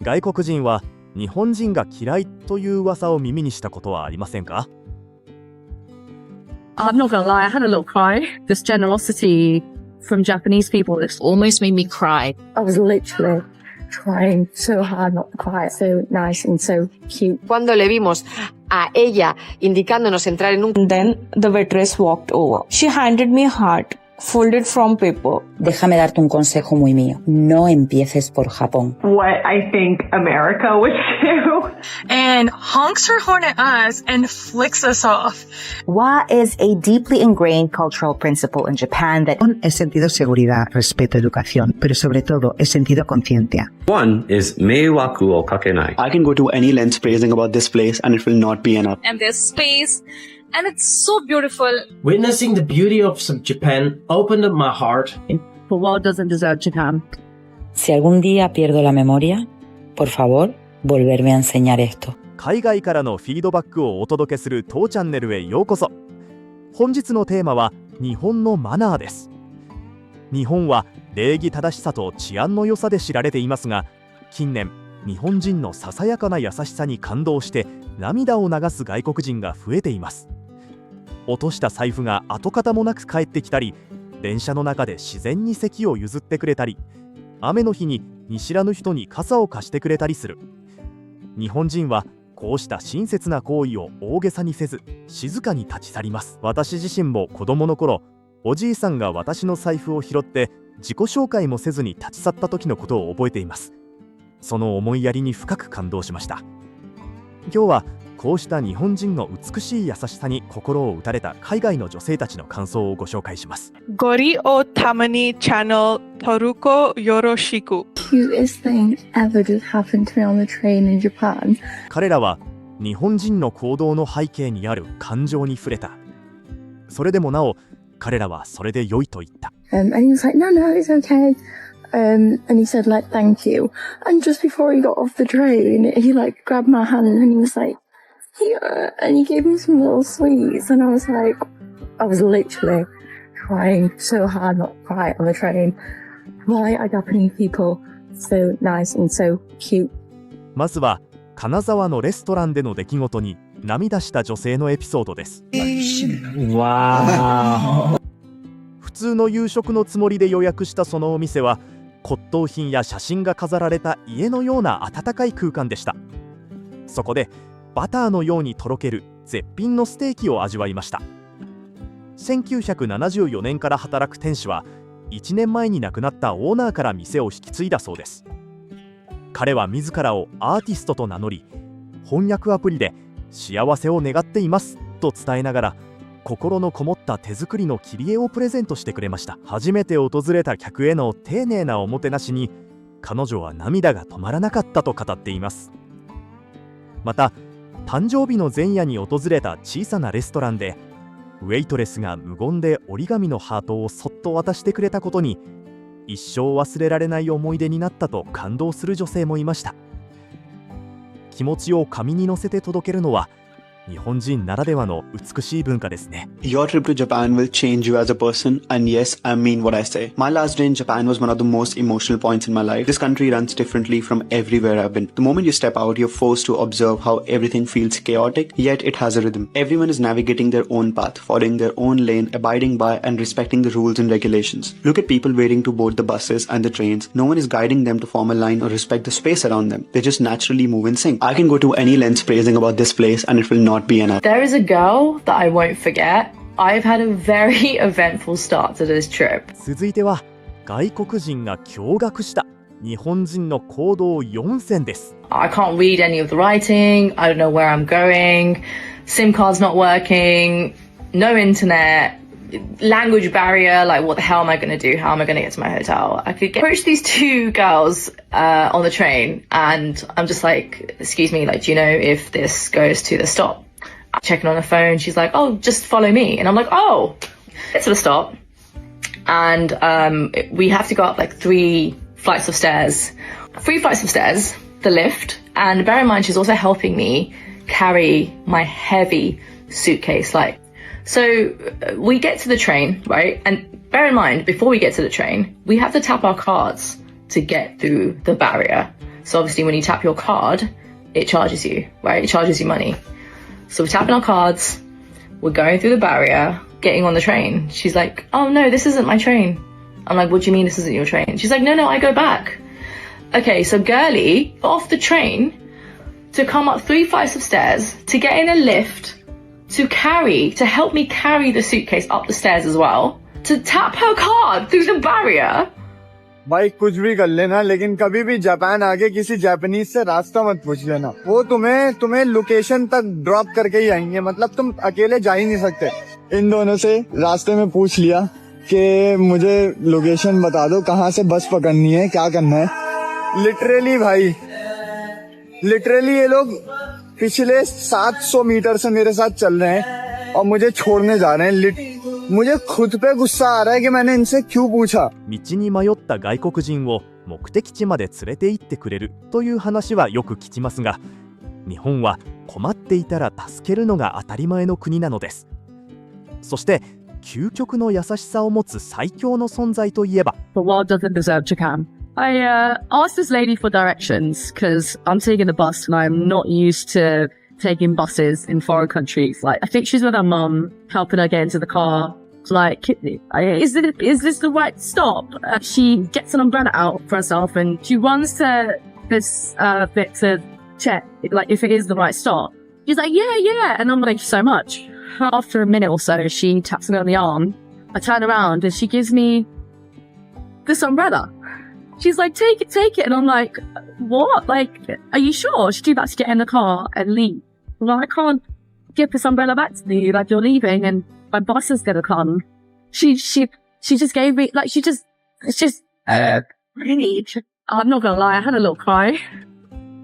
外国人は日本人が嫌いという噂を耳にしたことはありませんか？ I'm not gonna lie, I had a little cry. This generosity from Japanese people, this almost made me cry. I was literally trying so hard not to cry. So nice and so cute. Cuando le vimos a ella indicándonos entrar en un... Then the waitress walked over. She handed me a heart, folded from paper. Déjame darte un consejo muy mío. No empieces por Japón. What I think America would do. And honks her horn at us and flicks us off. Wa is a deeply ingrained cultural principle in Japan that es sentido seguridad, respeto, educación, pero sobre todo es sentido conciencia. One is meiwaku o kakenai. I can go to any length praising about this place and it will not be enough. And there's space. And it's so beautiful. Witnessing the beauty of Japan opened up my heart. The world doesn't deserve Japan. Si algún día pierdo la memoria, por favor, volverme a enseñar esto. 海外からのフィードバックをお届けする当チャンネルへようこそ。本日のテーマは日本のマナーです。日本は礼儀正しさと治安の良さで知られていますが、近年日本人のささやかな優しさに感動して涙を流す外国人が増えています。落とした財布が跡形もなく帰ってきたり、電車の中で自然に席を譲ってくれたり、雨の日に見知らぬ人に傘を貸してくれたりする。日本人はこうした親切な行為を大げさにせず、静かに立ち去ります。私自身も子供の頃、おじいさんが私の財布を拾って自己紹介もせずに立ち去った時のことを覚えています。その思いやりに深く感動しました。今日はこうした日本人の美しい優しさに心を打たれた海外の女性たちの感想をご紹介します。ゴリをたまにチャンネル登録よろしく。Cutest thing ever just happened to me on the train in Japan. 彼らは日本人の行動の背景にある感情に触れた。それでもなお、彼らはそれで良いと言った。And he was like, no, it's okay. And he said, like, thank you. And just before he got off the train, he like grabbed my hand and he was like, here. And he gave me some little sweets. And I was like, I was literally trying so hard not to cry on the train. Why are Japanese people so nice and so cute? まずは金沢のレストランでの出来事に涙した女性のエピソードです。わー。普通の夕食のつもりで予約したそのお店は骨董品や写真が飾られた家のような温かい空間でした。そこでバターのようにとろける絶品のステーキを味わいました。1974年から働く店主は1年前に亡くなったオーナーから店を引き継いだそうです。彼は自らをアーティストと名乗り、翻訳アプリで幸せを願っていますと伝えながら心のこもった手作りの切り絵をプレゼントしてくれました。初めて訪れた客への丁寧なおもてなしに彼女は涙が止まらなかったと語っています。また誕生日の前夜に訪れた小さなレストランでウェイトレスが無言で折り紙のハートをそっと渡してくれたことに一生忘れられない思い出になったと感動する女性もいました。気持ちを紙に乗せて届けるのは日本人ならではの美しい文化ですね。 Your trip to Japan will change you as a person, and yes, I mean what I say. My last day in Japan was one of the most emotional points in my life. This country runs differently from everywhere I've been. The moment you step out, you're forced to observe how everything feels chaotic, yet it has a rhythm. Everyone is navigating their own path, following their own lane, abiding by and respecting the rules and regulations. Look at people waiting to board the buses and the trains. No one is guiding them to form a line or respect the space around them. They just naturally move in sync. I can go to any lengths praising about this place, and it will not be enough. There is a girl that I won't forget. I've had a very eventful start to this trip. 続いては外国人が驚愕した日本人の行動4選です。 I can't read any of the writing. I don't know where I'm going. SIM card's not working. No internet. Language barrier. Like, what the hell am I going to do? How am I going to get to my hotel? I could approach these two girls on the train, and I'm just like, excuse me, like, do you know if this goes to the stop? I'm checking on her phone. She's like, oh, just follow me. And I'm like, oh, get to the stop. And we have to go up like 3 flights of stairs. 3 flights of stairs, the lift. And bear in mind, she's also helping me carry my heavy suitcase. Like, so we get to the train, right? And bear in mind, before we get to the train, we have to tap our cards to get through the barrier. So obviously when you tap your card, it charges you, right? It charges you money. So we're tapping our cards, we're going through the barrier, getting on the train. She's like, oh no, this isn't my train. I'm like, what do you mean this isn't your train? She's like, no, I go back. Okay, so girly got off the train to come up 3 flights of stairs, to get in a lift, to help me carry the suitcase up the stairs as well, to tap her card through the barrier. भाई कुछ भी कर लेना, लेकिन कभी भी Japan आगे किसी जापानीज से रास्ता मत पूछ लेना. वो तुम्हें लोकेशन तक ड्रॉप करके ही आएंगे. मतलब तुम अकेले जा ही नहीं सकते. इन दोनों से रास्ते में पूछ लिया कि मुझे लोकेशन बता दो, कहाँ से बस पकड़नी है, क्या करना है. लिटरली भाई, लिटरली ये लोग पिछले 700 मीटर से मेरे साथ चल रहे हैं और मुझे छोड़ने जा रहे हैं. मुझे खुद पे गुस्सा आ रहा है कि मैंने इनसे क्यों पूछा. 道に迷った外国人を目的地まで連れて行ってくれるという話はよく聞きますが、日本は困っていたら助けるのが当たり前の国なのです。そして究極の優しさを持つ最強の存在といえば、 The world doesn't deserve Japan. I asked this lady for directions because I'm taking a bus and I'm not used to taking buses in foreign countries. Like, I think she's with her mum, helping her get into the car. Like, is this the right stop? She gets an umbrella out for herself and she runs to this bit to check, like, if it is the right stop. She's like, yeah. And I'm like, thank you so much. After a minute or so, she taps me on the arm. I turn around and she gives me this umbrella. She's like, take it. And I'm like, what? Like, are you sure? She's about to get in the car and leave. Well, I can't give this umbrella back to you. Like, you're leaving and my boss is gonna come. She just gave me, like, it's just, really, I'm not gonna lie, I had a little cry.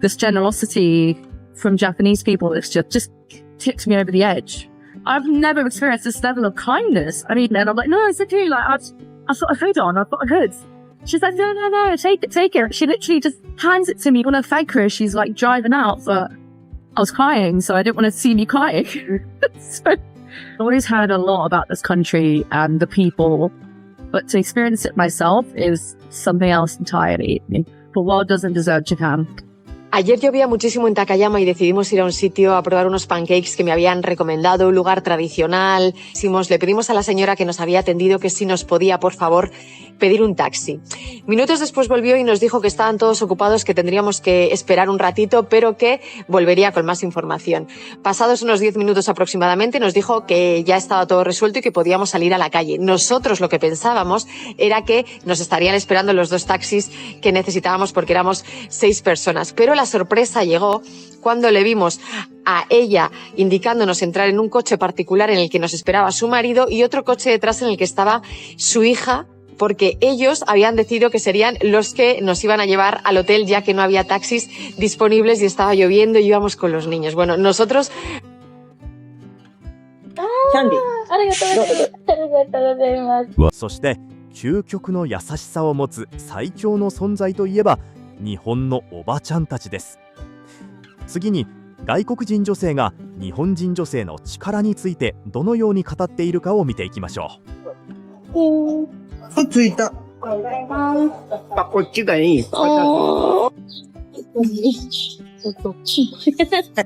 This generosity from Japanese people is just tipped me over the edge. I've never experienced this level of kindness. I mean, and I'm like, no, it's okay. Like, I've got a hood on. I've got a hood. She's like, no, take it. She literally just hands it to me. When I thank her, she's like driving out, but I was crying, so I didn't want to see me crying. So I've always heard a lot about this country and the people, but to experience it myself is something else entirely. The world doesn't deserve Japan. Ayer llovía muchísimo en Takayama y decidimos ir a un sitio a probar unos pancakes que me habían recomendado, un lugar tradicional. Le pedimos a la señora que nos había atendido que si nos podía, por favor, pedir un taxi. Minutos después volvió y nos dijo que estaban todos ocupados, que tendríamos que esperar un ratito, pero que volvería con más información. Pasados unos 10 minutos aproximadamente, nos dijo que ya estaba todo resuelto y que podíamos salir a la calle. Nosotros lo que pensábamos era que nos estarían esperando los 2 taxis que necesitábamos porque éramos 6 personas. Pero la sorpresa llegó cuando le vimos a ella indicándonos entrar en un coche particular en el que nos esperaba su marido y otro coche detrás en el que estaba su hija, porque ellos habían decidido que serían los que nos iban a llevar al hotel, ya que no había taxis disponibles y estaba lloviendo y íbamos con los niños. Bueno, nosotros... Candy. そして究極の優しさを持つ最強の存在といえば日本のおばちゃんたちです。次に外国人女性が日本人女性の力についてどのように語っているかを見ていきましょう。ついた。こっちがいい。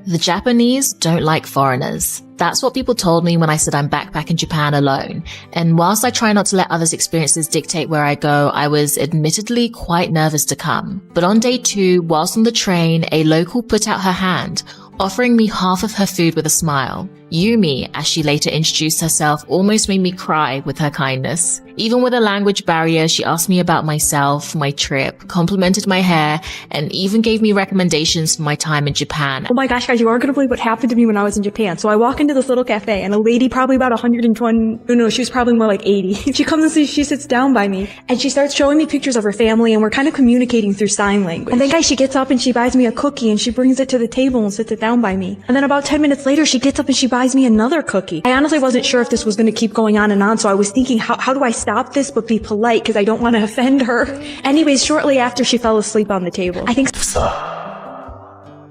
The Japanese don't like foreigners. That's what people told me when I said I'm back in Japan alone. And whilst I try not to let others' experiences dictate where I go, I was admittedly quite nervous to come. But on day 2, whilst on the train, a local put out her hand, offering me half of her food with a smile. Yumi, as she later introduced herself, almost made me cry with her kindness. Even with a language barrier, she asked me about myself, my trip, complimented my hair, and even gave me recommendations for my time in Japan. Oh my gosh, guys, you aren't gonna believe what happened to me when I was in Japan. So I walk into this little cafe, and a lady probably about 120, no, she was probably more like 80. She comes and she sits down by me, and she starts showing me pictures of her family, and we're kind of communicating through sign language. And then, guys, she gets up and she buys me a cookie, and she brings it to the table and sits it down by me. And then about 10 minutes later, she gets up and she buys me another cookie. I honestly wasn't sure if this was going to keep going on and on, so I was thinking, how do I stop this but be polite, because I don't want to offend her. Anyways, shortly after, she fell asleep on the table. I think...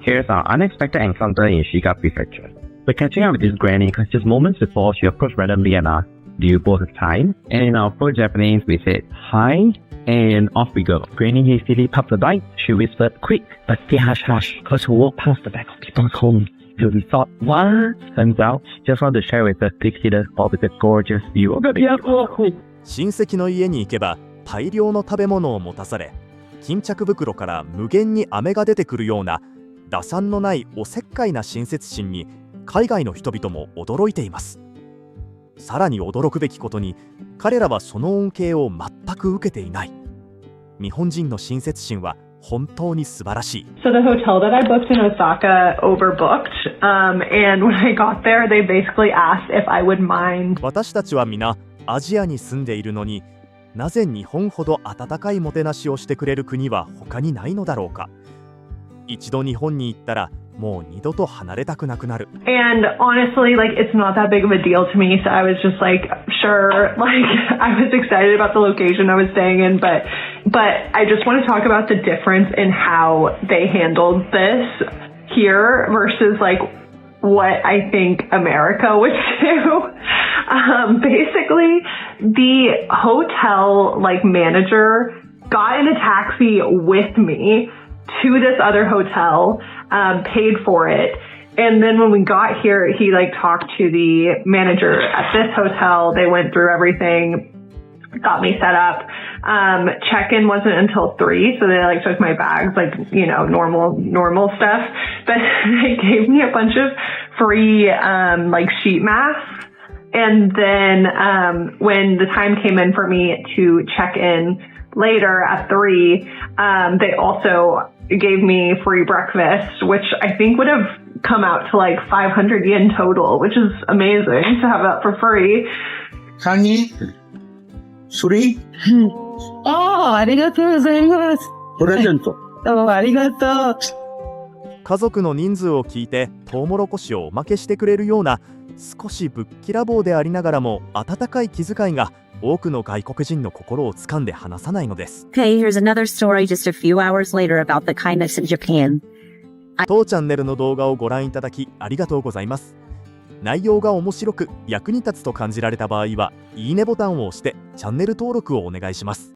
Here's our unexpected encounter in Shiga Prefecture. We're catching up with this granny just moments before she approached randomly and asked, do you both time? And in our first Japanese, we said, hi, and off we go. Granny hastily popped the bike. She whispered, quick, but stay hush hush, because she walked past the back of people's home. So we thought, what? Turns out, just want to share with us big hitters all with a gorgeous view of the airport. 親戚の家に行けば大量の食べ物を持たされ、巾着袋から無限に飴が出てくるような打算のないおせっかいな親切心に海外の人々も驚いています。さらに驚くべきことに、彼らはその恩恵を全く受けていない。日本人の親切心は本当に素晴らしい。So the hotel that I booked in Osaka overbooked, and when I got there, they basically asked if I would mind. 私たちは皆アジアに住んでいるのに、なぜ日本ほど温かいもてなしをしてくれる国は他にないのだろうか。一度日本に行ったらもう二度と離れたくなくなる。And honestly, like, it's not that big of a deal to me, so I was just like, sure, like, I was excited about the location I was staying in, but I just want to talk about the difference in how they handled this here versus, like, what I think America would do. Basically, the hotel, like, manager got in a taxi with me to this other hotel, paid for it. And then when we got here, he like talked to the manager at this hotel. They went through everything, got me set up. Check-in wasn't until 3, so they like took my bags, like, you know, normal stuff. But they gave me a bunch of free, like sheet masks. And then, when the time came in for me to check in later at 3, they also gave me free breakfast, which I think would have come out to like 500 yen total, which is amazing to have that for free. Honey, Suri? ありがとうございます。プレゼント。どうもありがとう。家族の人数を聞いてトウモロコシをおまけしてくれるような少しぶっきらぼうでありながらも温かい気遣いが多くの外国人の心を掴んで離さないのです。Okay, here's another story just a few hours later about the kindness in Japan. 当チャンネルの動画をご覧いただきありがとうございます。内容が面白く役に立つと感じられた場合は、いいねボタンを押してチャンネル登録をお願いします。